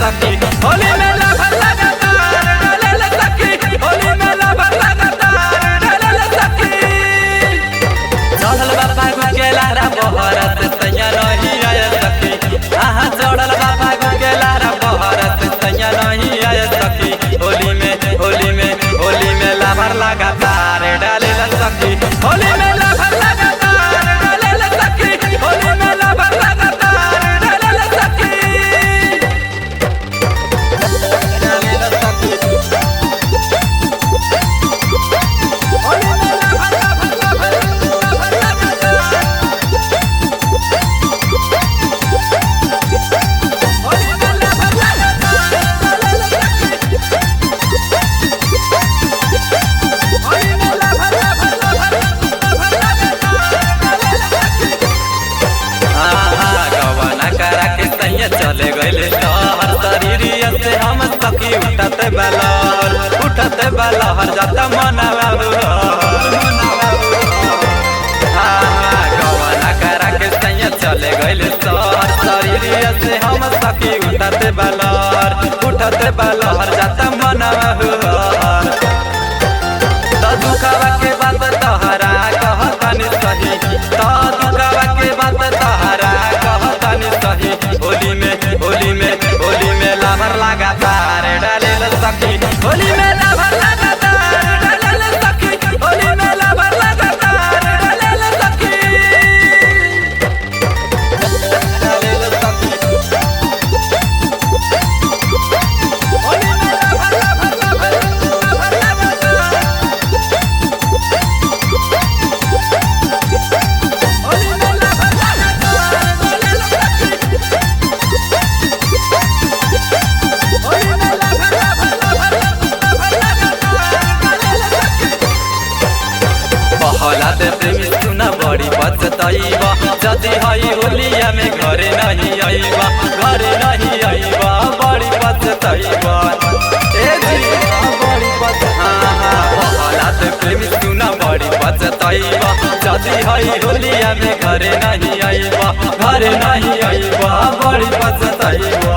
सखी होली में लभर लगातार डाले सखी होली में लभर लगातार डाले सखी चढ़ल बाबा गुकेलारा बहरत तैया नहीं आया सखी आहा चढ़ल बाबा गुकेलारा बहरत तैया नहीं आया सखी होली में लभर लगातार डाले सखी होली में लभर लगातार डाले सखी होली में लभर लगातार डाले सखी डाले सखी होली में लभर लगातार होली में लभर चले गए हर शरीरिया से हम सखी उठते बलहर जाता मनावा गवाना करा के सैया चले गए हर शरीरिया से हम सखी उठते बलहर जाता मनावा तो दुखावा के बात तोहरा कहतानी सही तो दुखावा के बात तोहरा कहतानी सही होली में लभर लगातार डाले सखी होली में लभर लगातार डाले सखी होली में लभर लगातार डाले सखी डाले सखी होली में लभर लगातार होली में लभर सुना बड़ी पछताइबा जदी हई होलिया में घरे नहीं आइबा बड़ी पछताइबा ए जी बड़ी हालात प्रेमी सुना बड़ी पछताइबा जदी हई होलिया में घरे नहीं आइबा बड़ी पछताइबा